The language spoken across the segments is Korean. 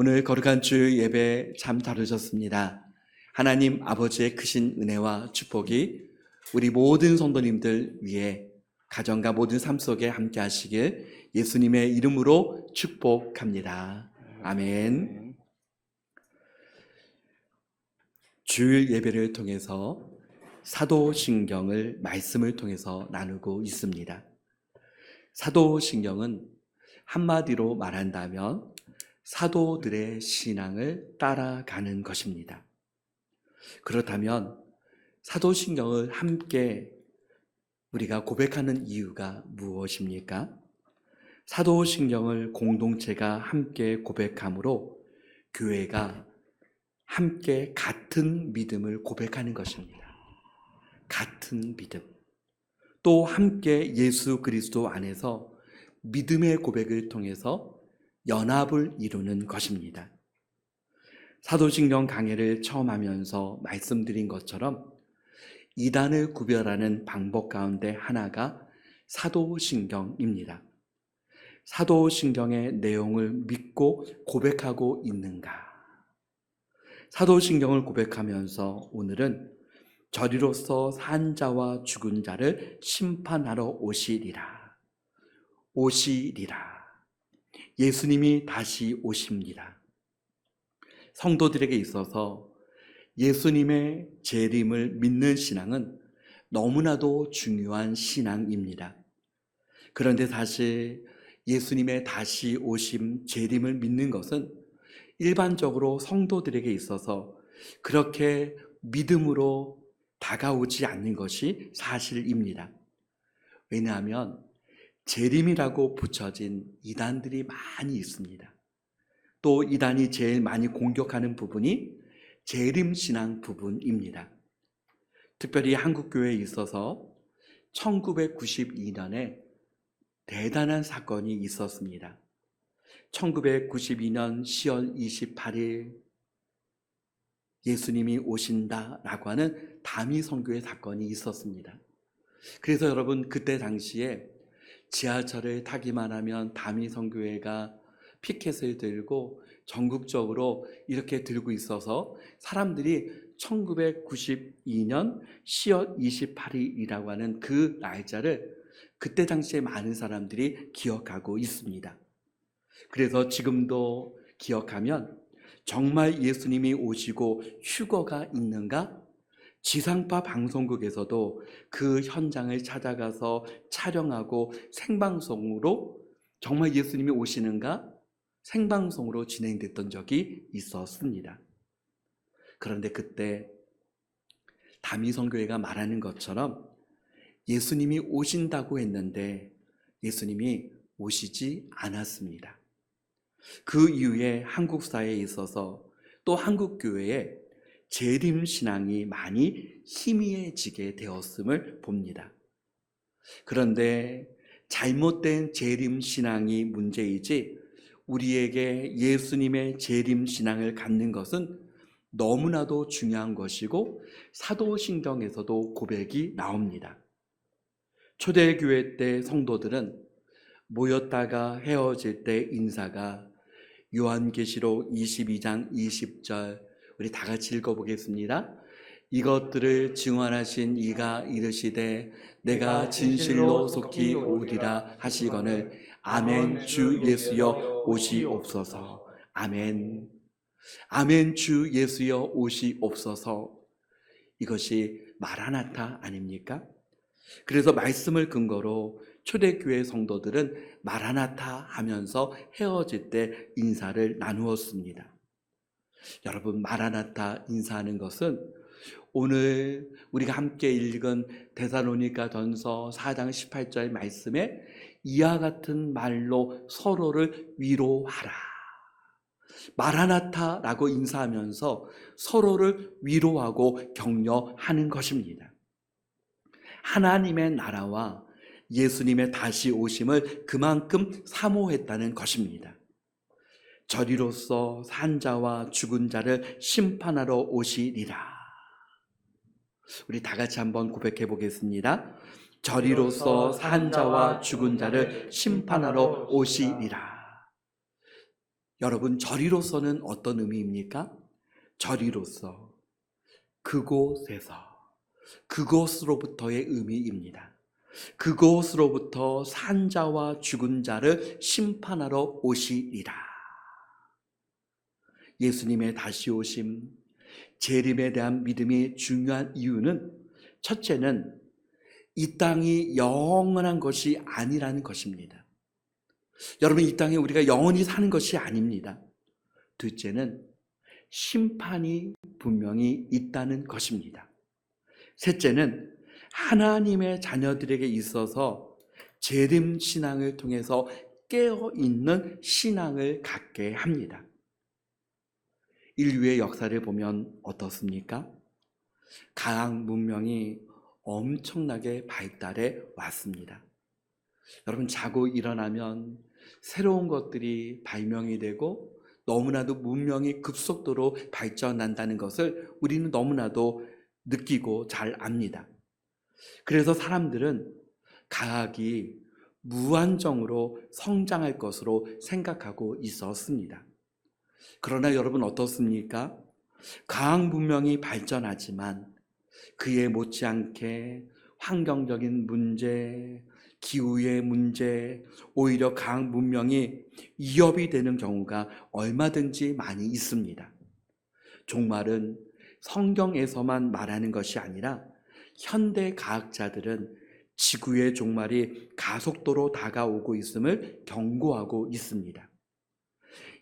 오늘 거룩한 주 예배 참 다루셨습니다. 하나님 아버지의 크신 은혜와 축복이 우리 모든 성도님들 위해 가정과 모든 삶 속에 함께 하시길 예수님의 이름으로 축복합니다. 아멘. 주일 예배를 통해서 사도신경을 말씀을 통해서 나누고 있습니다. 사도신경은 한마디로 말한다면 사도들의 신앙을 따라가는 것입니다. 그렇다면 사도신경을 함께 우리가 고백하는 이유가 무엇입니까? 사도신경을 공동체가 함께 고백함으로 교회가 함께 같은 믿음을 고백하는 것입니다. 같은 믿음. 또 함께 예수 그리스도 안에서 믿음의 고백을 통해서 연합을 이루는 것입니다. 사도신경 강해를 처음 하면서 말씀드린 것처럼 이단을 구별하는 방법 가운데 하나가 사도신경입니다. 사도신경의 내용을 믿고 고백하고 있는가? 사도신경을 고백하면서 오늘은 저리로서 산 자와 죽은 자를 심판하러 오시리라. 오시리라. 예수님이 다시 오십니다. 성도들에게 있어서 예수님의 재림을 믿는 신앙은 너무나도 중요한 신앙입니다. 그런데 사실 예수님의 다시 오심, 재림을 믿는 것은 일반적으로 성도들에게 있어서 그렇게 믿음으로 다가오지 않는 것이 사실입니다. 왜냐하면 재림이라고 붙여진 이단들이 많이 있습니다. 또 이단이 제일 많이 공격하는 부분이 재림신앙 부분입니다. 특별히 한국교회에 있어서 1992년에 대단한 사건이 있었습니다. 1992년 10월 28일 예수님이 오신다라고 하는 다미 선교의 사건이 있었습니다. 그래서 여러분 그때 당시에 지하철을 타기만 하면 다미 선교회가 피켓을 들고 전국적으로 이렇게 들고 있어서 사람들이 1992년 10월 28일이라고 하는 그 날짜를 그때 당시에 많은 사람들이 기억하고 있습니다. 그래서 지금도 기억하면 정말 예수님이 오시고 휴거가 있는가? 지상파 방송국에서도 그 현장을 찾아가서 촬영하고 생방송으로 정말 예수님이 오시는가? 생방송으로 진행됐던 적이 있었습니다. 그런데 그때 다미선교회가 말하는 것처럼 예수님이 오신다고 했는데 예수님이 오시지 않았습니다. 그 이후에 한국 사회에 있어서 또 한국 교회에 재림신앙이 많이 희미해지게 되었음을 봅니다. 그런데 잘못된 재림신앙이 문제이지 우리에게 예수님의 재림신앙을 갖는 것은 너무나도 중요한 것이고 사도신경에서도 고백이 나옵니다. 초대교회 때 성도들은 모였다가 헤어질 때 인사가 요한계시록 22장 20절 우리 다 같이 읽어보겠습니다. 이것들을 증언하신 이가 이르시되 내가 진실로 속히 오리라 하시거늘 아멘 주 예수여 오시옵소서. 아멘. 아멘 주 예수여 오시옵소서. 이것이 마라나타 아닙니까? 그래서 말씀을 근거로 초대교회 성도들은 마라나타 하면서 헤어질 때 인사를 나누었습니다. 여러분, 마라나타 인사하는 것은 오늘 우리가 함께 읽은 데살로니가전서 4장 18절 말씀에 이와 같은 말로 서로를 위로하라. 마라나타라고 인사하면서 서로를 위로하고 격려하는 것입니다. 하나님의 나라와 예수님의 다시 오심을 그만큼 사모했다는 것입니다. 저리로서 산 자와 죽은 자를 심판하러 오시리라. 우리 다 같이 한번 고백해 보겠습니다. 저리로서 산 자와 죽은 자를 심판하러 오시리라. 여러분, 저리로서는 어떤 의미입니까? 저리로서, 그곳에서, 그곳으로부터의 의미입니다. 그곳으로부터 산자와 죽은 자를 심판하러 오시리라. 예수님의 다시 오심, 재림에 대한 믿음이 중요한 이유는, 첫째는 이 땅이 영원한 것이 아니라는 것입니다. 여러분, 이 땅에 우리가 영원히 사는 것이 아닙니다. 둘째는 심판이 분명히 있다는 것입니다. 셋째는 하나님의 자녀들에게 있어서 재림 신앙을 통해서 깨어있는 신앙을 갖게 합니다. 인류의 역사를 보면 어떻습니까? 과학 문명이 엄청나게 발달해 왔습니다. 여러분, 자고 일어나면 새로운 것들이 발명이 되고 너무나도 문명이 급속도로 발전한다는 것을 우리는 너무나도 느끼고 잘 압니다. 그래서 사람들은 과학이 무한정으로 성장할 것으로 생각하고 있었습니다. 그러나 여러분, 어떻습니까? 과학 문명이 발전하지만 그에 못지않게 환경적인 문제, 기후의 문제, 오히려 과학 문명이 위협이 되는 경우가 얼마든지 많이 있습니다. 종말은 성경에서만 말하는 것이 아니라 현대 과학자들은 지구의 종말이 가속도로 다가오고 있음을 경고하고 있습니다.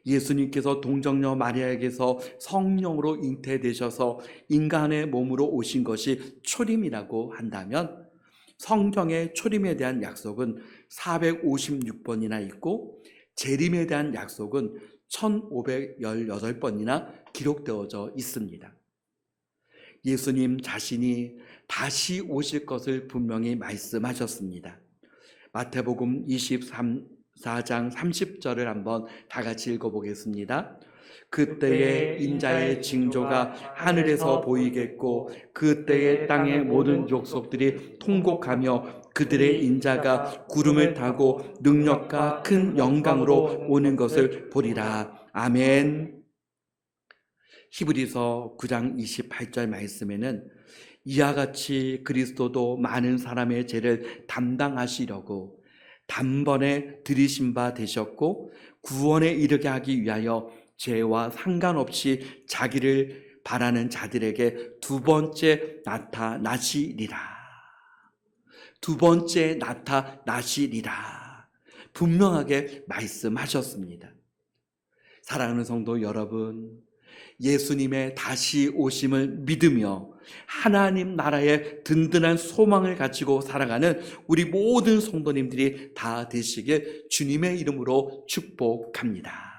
예수님께서 동정녀 마리아에게서 성령으로 잉태되셔서 인간의 몸으로 오신 것이 초림이라고 한다면, 성경의 초림에 대한 약속은 456번이나 있고 재림에 대한 약속은 1518번이나 기록되어져 있습니다. 예수님 자신이 다시 오실 것을 분명히 말씀하셨습니다. 마태복음 24장 30절을 한번 다 같이 읽어보겠습니다. 그때에 인자의 징조가 하늘에서 보이겠고 그때에 땅의 모든 족속들이 통곡하며 그들의 인자가 구름을 타고 능력과 큰 영광으로 오는 것을 보리라. 아멘. 히브리서 9장 28절 말씀에는 이와 같이 그리스도도 많은 사람의 죄를 담당하시려고 단번에 들이신 바 되셨고 구원에 이르게 하기 위하여 죄와 상관없이 자기를 바라는 자들에게 두 번째 나타나시리라. 두 번째 나타나시리라. 분명하게 말씀하셨습니다. 사랑하는 성도 여러분, 예수님의 다시 오심을 믿으며 하나님 나라의 든든한 소망을 가지고 살아가는 우리 모든 성도님들이 다 되시길 주님의 이름으로 축복합니다.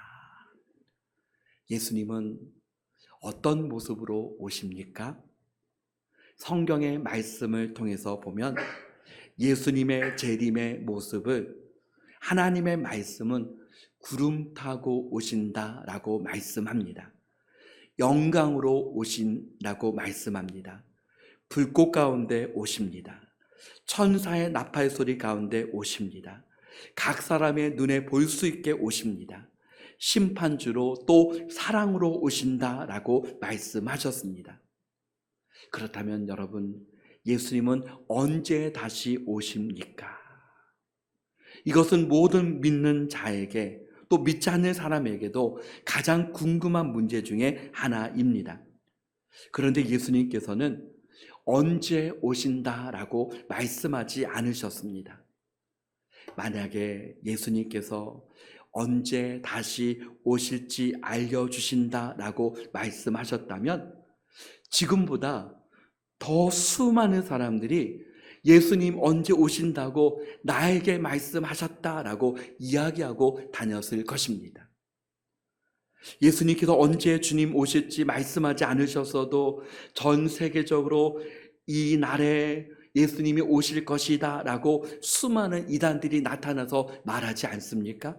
예수님은 어떤 모습으로 오십니까? 성경의 말씀을 통해서 보면 예수님의 재림의 모습을 하나님의 말씀은 구름 타고 오신다라고 말씀합니다. 영광으로 오신다고 말씀합니다. 불꽃 가운데 오십니다. 천사의 나팔 소리 가운데 오십니다. 각 사람의 눈에 볼 수 있게 오십니다. 심판주로 또 사랑으로 오신다라고 말씀하셨습니다. 그렇다면 여러분, 예수님은 언제 다시 오십니까? 이것은 모든 믿는 자에게 또 믿지 않는 사람에게도 가장 궁금한 문제 중에 하나입니다. 그런데 예수님께서는 언제 오신다라고 말씀하지 않으셨습니다. 만약에 예수님께서 언제 다시 오실지 알려주신다라고 말씀하셨다면 지금보다 더 수많은 사람들이 예수님 언제 오신다고 나에게 말씀하셨다라고 이야기하고 다녔을 것입니다. 예수님께서 언제 주님 오실지 말씀하지 않으셨어도 전 세계적으로 이 날에 예수님이 오실 것이다 라고 수많은 이단들이 나타나서 말하지 않습니까?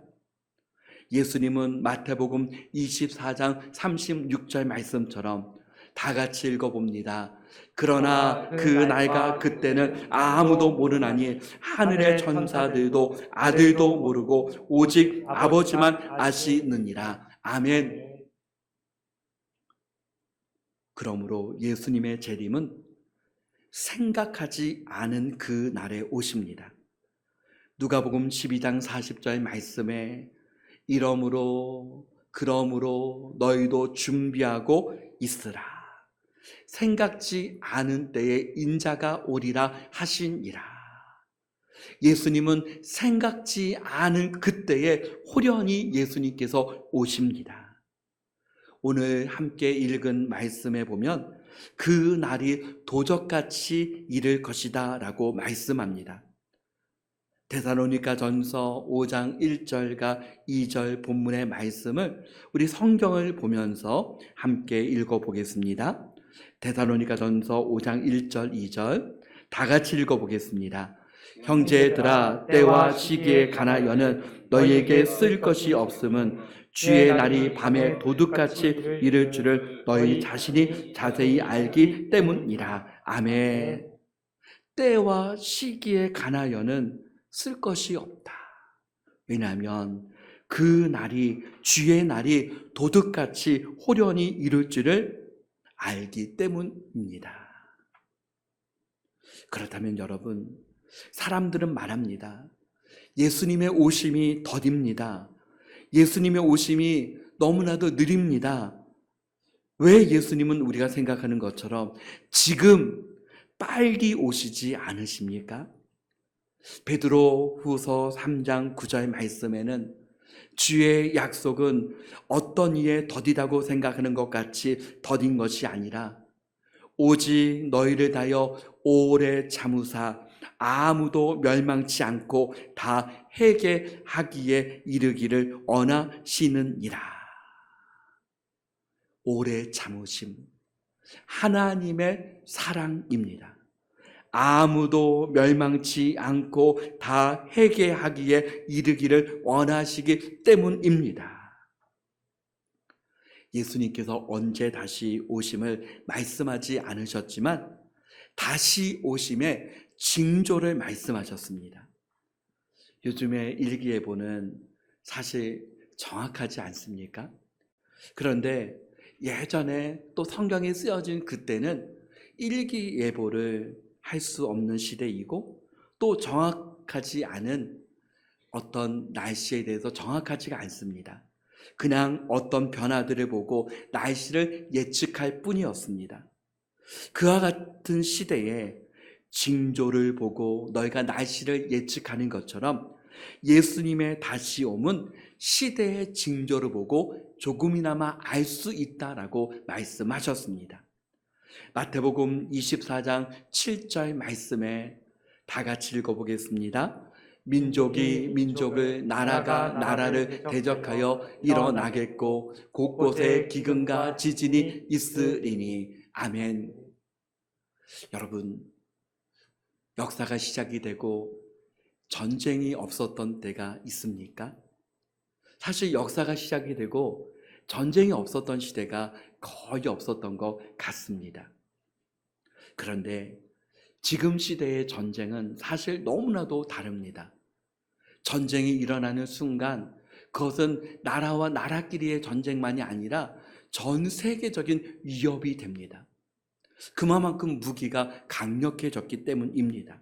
예수님은 마태복음 24장 36절 말씀처럼 다 같이 읽어봅니다. 그러나 그 날과 그때는 아무도 모르나니 하늘의 천사들도 아들도 모르고 오직 아버지만 아시느니라. 아멘. 그러므로 예수님의 재림은 생각하지 않은 그 날에 오십니다. 누가복음 12장 40절 말씀에 이러므로 그러므로 너희도 준비하고 있으라. 생각지 않은 때에 인자가 오리라 하시니라. 예수님은 생각지 않은 그때에 호련히 예수님께서 오십니다. 오늘 함께 읽은 말씀에 보면 그 날이 도적같이 이를 것이다 라고 말씀합니다. 데살로니가전서 5장 1절과 2절 본문의 말씀을 우리 성경을 보면서 함께 읽어보겠습니다. 데살로니가전서 5장 1절 2절 다 같이 읽어보겠습니다. 형제들아, 때와 시기에 관하여는 너희에게 쓸 것이 없음은 주의 날이 밤에 도둑같이 이를 줄을 너희 자신이 자세히 알기 때문이라. 아멘. 때와 시기에 관하여는 쓸 것이 없다. 왜냐하면 그 날이, 주의 날이 도둑같이 호련히 이룰 줄을 알기 때문입니다. 그렇다면 여러분, 사람들은 말합니다. 예수님의 오심이 더딥니다. 예수님의 오심이 너무나도 느립니다. 왜 예수님은 우리가 생각하는 것처럼 지금 빨리 오시지 않으십니까? 베드로 후서 3장 9절 말씀에는 주의 약속은 어떤 이에 더디다고 생각하는 것 같이 더딘 것이 아니라 오직 너희를 다하여 오래 참으사 아무도 멸망치 않고 다 회개하기에 이르기를 원하시느니라. 오래 참으심, 하나님의 사랑입니다. 아무도 멸망치 않고 다 회개하기에 이르기를 원하시기 때문입니다. 예수님께서 언제 다시 오심을 말씀하지 않으셨지만 다시 오심의 징조를 말씀하셨습니다. 요즘에 일기예보는 사실 정확하지 않습니까? 그런데 예전에 또 성경에 쓰여진 그때는 일기예보를 할 수 없는 시대이고 또 정확하지 않은 어떤 날씨에 대해서 정확하지가 않습니다. 그냥 어떤 변화들을 보고 날씨를 예측할 뿐이었습니다. 그와 같은 시대에 징조를 보고 너희가 날씨를 예측하는 것처럼 예수님의 다시 옴은 시대의 징조를 보고 조금이나마 알 수 있다라고 말씀하셨습니다. 마태복음 24장 7절 말씀에 다 같이 읽어보겠습니다. 민족이 민족을, 나라가 나라를 대적하여 일어나겠고 곳곳에 기근과 지진이 있으리니. 아멘. 여러분, 역사가 시작이 되고 전쟁이 없었던 때가 있습니까? 사실 역사가 시작이 되고 전쟁이 없었던 시대가 거의 없었던 것 같습니다. 그런데 지금 시대의 전쟁은 사실 너무나도 다릅니다. 전쟁이 일어나는 순간 그것은 나라와 나라끼리의 전쟁만이 아니라 전 세계적인 위협이 됩니다. 그만큼 무기가 강력해졌기 때문입니다.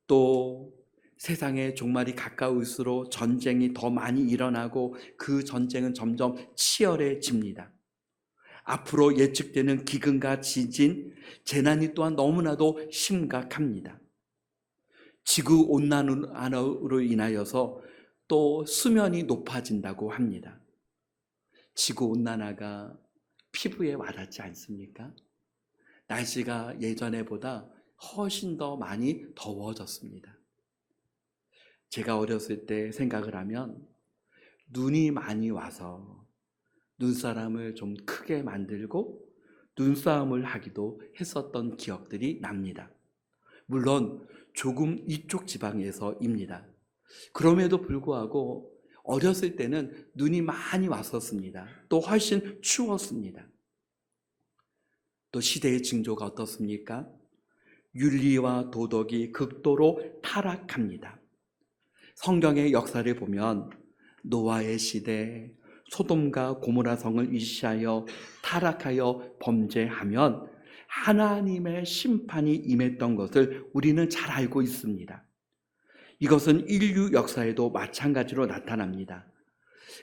또 세상의 종말이 가까울수록 전쟁이 더 많이 일어나고 그 전쟁은 점점 치열해집니다. 앞으로 예측되는 기근과 지진, 재난이 또한 너무나도 심각합니다. 지구온난화로 인하여서 또 수면이 높아진다고 합니다. 지구온난화가 피부에 와닿지 않습니까? 날씨가 예전에보다 훨씬 더 많이 더워졌습니다. 제가 어렸을 때 생각을 하면 눈이 많이 와서 눈사람을 좀 크게 만들고 눈싸움을 하기도 했었던 기억들이 납니다. 물론 조금 이쪽 지방에서입니다. 그럼에도 불구하고 어렸을 때는 눈이 많이 왔었습니다. 또 훨씬 추웠습니다. 또 시대의 징조가 어떻습니까? 윤리와 도덕이 극도로 타락합니다. 성경의 역사를 보면 노아의 시대 소돔과 고모라 성을 위시하여 타락하여 범죄하면 하나님의 심판이 임했던 것을 우리는 잘 알고 있습니다. 이것은 인류 역사에도 마찬가지로 나타납니다.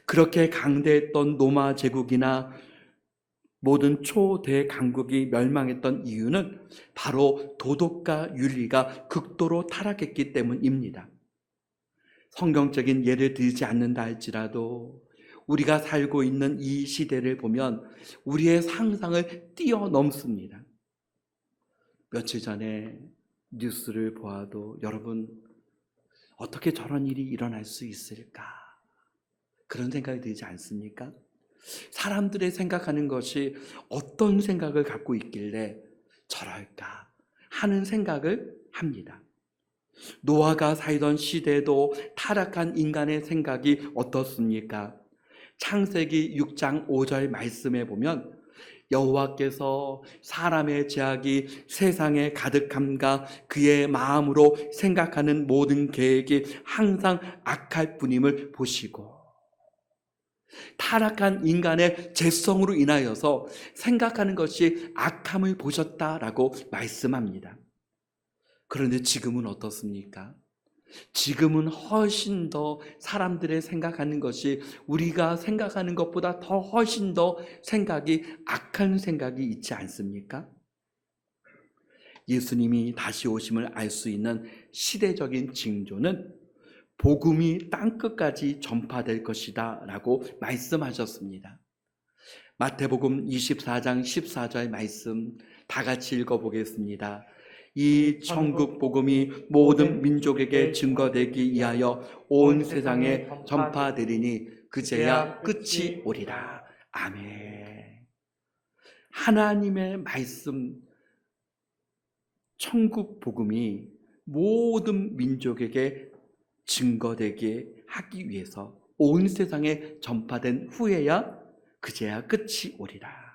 그렇게 강대했던 로마 제국이나 모든 초대 강국이 멸망했던 이유는 바로 도덕과 윤리가 극도로 타락했기 때문입니다. 성경적인 예를 들지 않는다 할지라도 우리가 살고 있는 이 시대를 보면 우리의 상상을 뛰어넘습니다. 며칠 전에 뉴스를 보아도 여러분, 어떻게 저런 일이 일어날 수 있을까? 그런 생각이 들지 않습니까? 사람들의 생각하는 것이 어떤 생각을 갖고 있길래 저럴까 하는 생각을 합니다. 노아가 살던 시대도 타락한 인간의 생각이 어떻습니까? 창세기 6장 5절 말씀에 보면 여호와께서 사람의 죄악이 세상에 가득함과 그의 마음으로 생각하는 모든 계획이 항상 악할 뿐임을 보시고, 타락한 인간의 죄성으로 인하여서 생각하는 것이 악함을 보셨다라고 말씀합니다. 그런데 지금은 어떻습니까? 지금은 훨씬 더 사람들의 생각하는 것이 우리가 생각하는 것보다 더 훨씬 더 생각이 악한 생각이 있지 않습니까? 예수님이 다시 오심을 알 수 있는 시대적인 징조는 복음이 땅끝까지 전파될 것이다 라고 말씀하셨습니다. 마태복음 24장 14절 말씀 다 같이 읽어보겠습니다. 이 천국 복음이 모든 민족에게 증거되기 위하여 온 세상에 전파되리니 그제야 끝이 오리라. 아멘. 하나님의 말씀, 천국 복음이 모든 민족에게 증거되게 하기 위해서 온 세상에 전파된 후에야 그제야 끝이 오리라.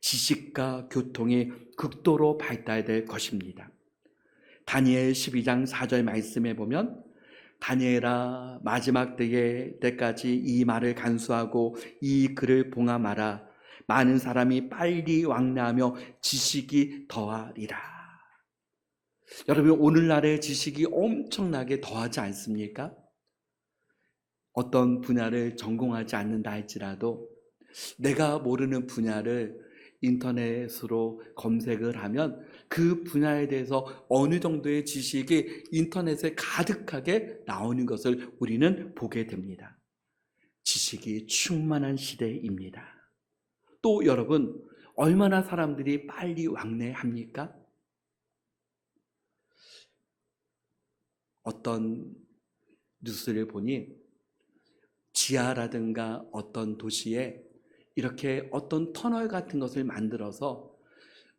지식과 교통이 극도로 발달될 것입니다. 다니엘 12장 4절 말씀에 보면 다니엘아, 마지막 때까지 이 말을 간수하고 이 글을 봉함하라. 많은 사람이 빨리 왕래하며 지식이 더하리라. 여러분, 오늘날의 지식이 엄청나게 더하지 않습니까? 어떤 분야를 전공하지 않는다 할지라도 내가 모르는 분야를 인터넷으로 검색을 하면 그 분야에 대해서 어느 정도의 지식이 인터넷에 가득하게 나오는 것을 우리는 보게 됩니다. 지식이 충만한 시대입니다. 또 여러분, 얼마나 사람들이 빨리 왕래합니까? 어떤 뉴스를 보니 지하라든가 어떤 도시에 이렇게 어떤 터널 같은 것을 만들어서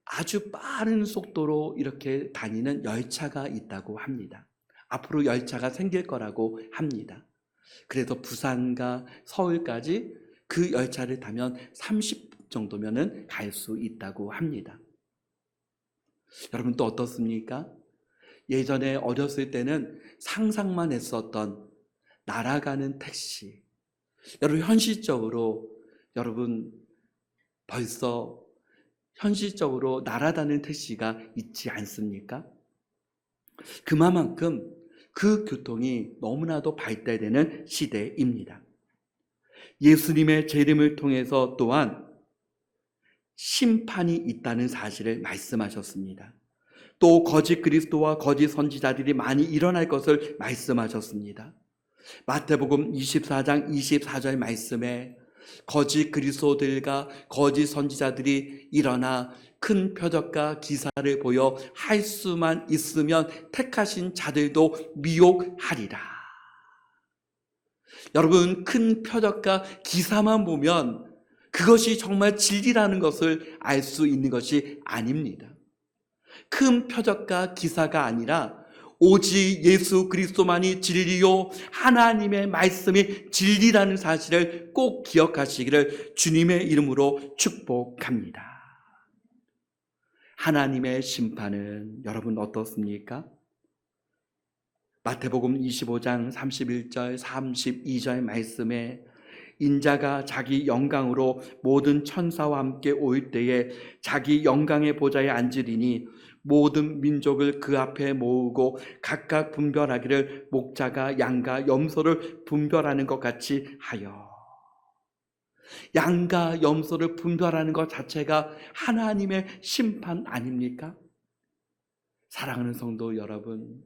아주 빠른 속도로 이렇게 다니는 열차가 있다고 합니다. 앞으로 열차가 생길 거라고 합니다. 그래서 부산과 서울까지 그 열차를 타면 30분 정도면은 갈 수 있다고 합니다. 여러분, 또 어떻습니까? 예전에 어렸을 때는 상상만 했었던 날아가는 택시. 여러분, 여러분 벌써 현실적으로 날아다니는 택시가 있지 않습니까? 그만큼 그 교통이 너무나도 발달되는 시대입니다. 예수님의 재림을 통해서 또한 심판이 있다는 사실을 말씀하셨습니다. 또 거짓 그리스도와 거짓 선지자들이 많이 일어날 것을 말씀하셨습니다. 마태복음 24장 24절 말씀에 거짓 그리스도들과 거짓 선지자들이 일어나 큰 표적과 기사를 보여 할 수만 있으면 택하신 자들도 미혹하리라. 여러분, 큰 표적과 기사만 보면 그것이 정말 진리라는 것을 알 수 있는 것이 아닙니다. 큰 표적과 기사가 아니라 오직 예수 그리스도만이 진리요 하나님의 말씀이 진리라는 사실을 꼭 기억하시기를 주님의 이름으로 축복합니다. 하나님의 심판은 여러분 어떻습니까? 마태복음 25장 31절 32절 말씀에 인자가 자기 영광으로 모든 천사와 함께 올 때에 자기 영광의 보좌에 앉으리니 모든 민족을 그 앞에 모으고 각각 분별하기를 목자가 양과 염소를 분별하는 것 같이 하여. 양과 염소를 분별하는 것 자체가 하나님의 심판 아닙니까? 사랑하는 성도 여러분,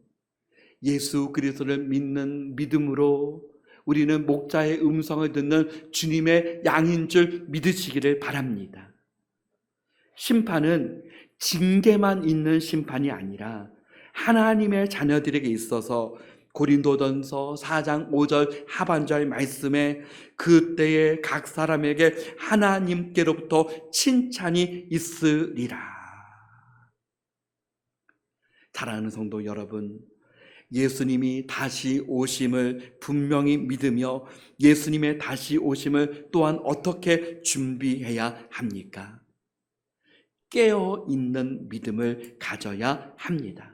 예수 그리스도를 믿는 믿음으로 우리는 목자의 음성을 듣는 주님의 양인 줄 믿으시기를 바랍니다. 심판은 징계만 있는 심판이 아니라 하나님의 자녀들에게 있어서 고린도전서 4장 5절 하반절 말씀에 그때에 각 사람에게 하나님께로부터 칭찬이 있으리라. 사랑하는 성도 여러분, 예수님이 다시 오심을 분명히 믿으며 예수님의 다시 오심을 또한 어떻게 준비해야 합니까? 깨어있는 믿음을 가져야 합니다.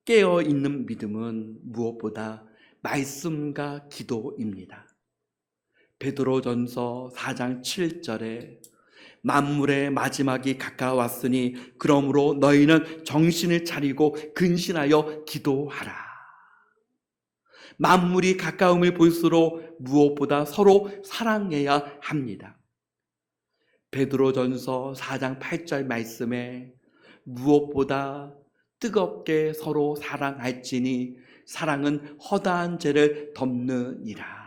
깨어있는 믿음은 무엇보다 말씀과 기도입니다. 베드로전서 4장 7절에 만물의 마지막이 가까웠으니 그러므로 너희는 정신을 차리고 근신하여 기도하라. 만물이 가까움을 볼수록 무엇보다 서로 사랑해야 합니다. 베드로전서 4장 8절 말씀에 무엇보다 뜨겁게 서로 사랑할지니 사랑은 허다한 죄를 덮느니라.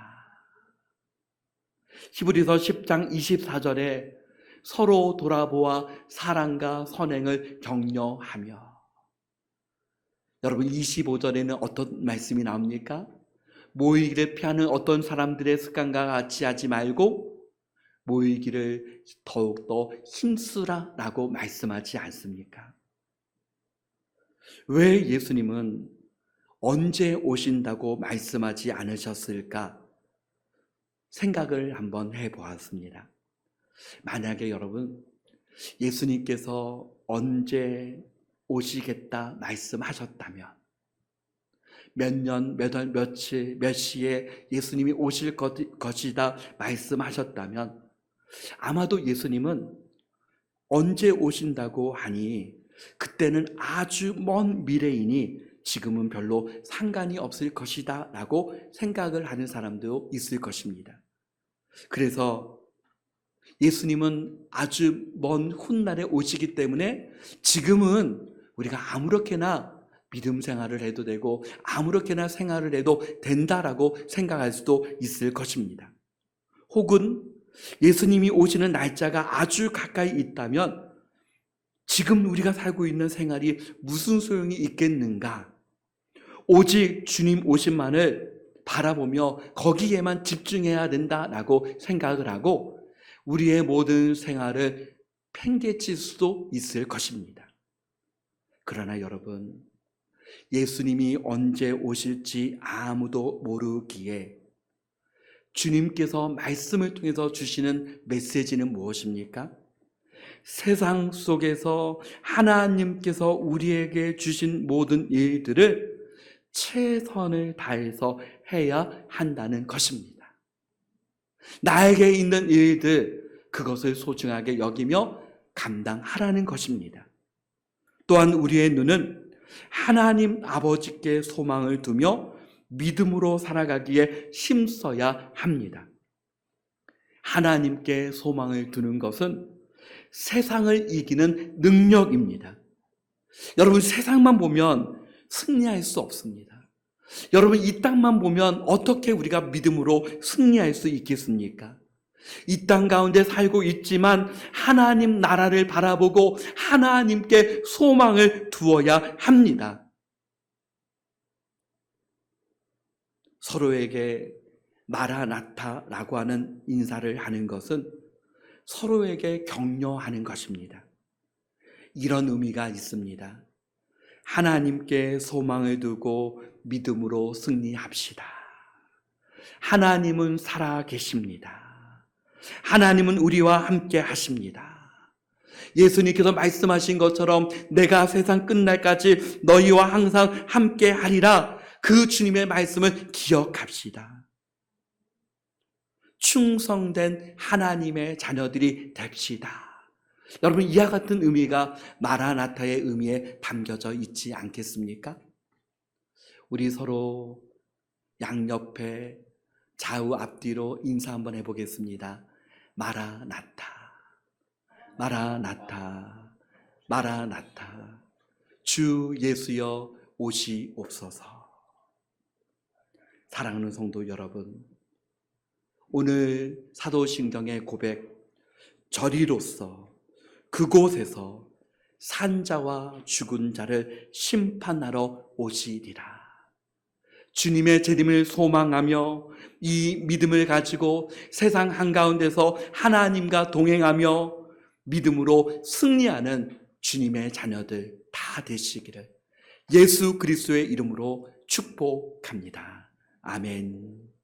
히브리서 10장 24절에 서로 돌아보아 사랑과 선행을 격려하며. 여러분 25절에는 어떤 말씀이 나옵니까? 모이기를 피하는 어떤 사람들의 습관과 같이 하지 말고 모이기를 더욱더 힘쓰라 라고 말씀하지 않습니까? 왜 예수님은 언제 오신다고 말씀하지 않으셨을까? 생각을 한번 해보았습니다. 만약에 여러분 예수님께서 언제 오시겠다 말씀하셨다면 몇 년, 몇 월, 며칠, 몇 시에 예수님이 오실 것이다 말씀하셨다면 아마도 예수님은 언제 오신다고 하니 그때는 아주 먼 미래이니 지금은 별로 상관이 없을 것이다 라고 생각을 하는 사람도 있을 것입니다. 그래서 예수님은 아주 먼 훗날에 오시기 때문에 지금은 우리가 아무렇게나 믿음 생활을 해도 되고 아무렇게나 생활을 해도 된다라고 생각할 수도 있을 것입니다. 혹은 예수님이 오시는 날짜가 아주 가까이 있다면 지금 우리가 살고 있는 생활이 무슨 소용이 있겠는가? 오직 주님 오심만을 바라보며 거기에만 집중해야 된다라고 생각을 하고 우리의 모든 생활을 팽개칠 수도 있을 것입니다. 그러나 여러분, 예수님이 언제 오실지 아무도 모르기에 주님께서 말씀을 통해서 주시는 메시지는 무엇입니까? 세상 속에서 하나님께서 우리에게 주신 모든 일들을 최선을 다해서 해야 한다는 것입니다. 나에게 있는 일들, 그것을 소중하게 여기며 감당하라는 것입니다. 또한 우리의 눈은 하나님 아버지께 소망을 두며 믿음으로 살아가기에 힘써야 합니다. 하나님께 소망을 두는 것은 세상을 이기는 능력입니다. 여러분, 세상만 보면 승리할 수 없습니다. 여러분, 이 땅만 보면 어떻게 우리가 믿음으로 승리할 수 있겠습니까? 이 땅 가운데 살고 있지만 하나님 나라를 바라보고 하나님께 소망을 두어야 합니다. 서로에게 마라나타라고 하는 인사를 하는 것은 서로에게 격려하는 것입니다. 이런 의미가 있습니다. 하나님께 소망을 두고 믿음으로 승리합시다. 하나님은 살아 계십니다. 하나님은 우리와 함께 하십니다. 예수님께서 말씀하신 것처럼 내가 세상 끝날까지 너희와 항상 함께 하리라. 그 주님의 말씀을 기억합시다. 충성된 하나님의 자녀들이 됩시다. 여러분, 이와 같은 의미가 마라나타의 의미에 담겨져 있지 않겠습니까? 우리 서로 양옆에 좌우 앞뒤로 인사 한번 해보겠습니다. 마라나타, 마라나타, 마라나타. 주 예수여 오시옵소서. 사랑하는 성도 여러분, 오늘 사도신경의 고백, 저리로서 그곳에서 산자와 죽은 자를 심판하러 오시리라. 주님의 재림을 소망하며 이 믿음을 가지고 세상 한가운데서 하나님과 동행하며 믿음으로 승리하는 주님의 자녀들 다 되시기를 예수 그리스도의 이름으로 축복합니다. 아멘.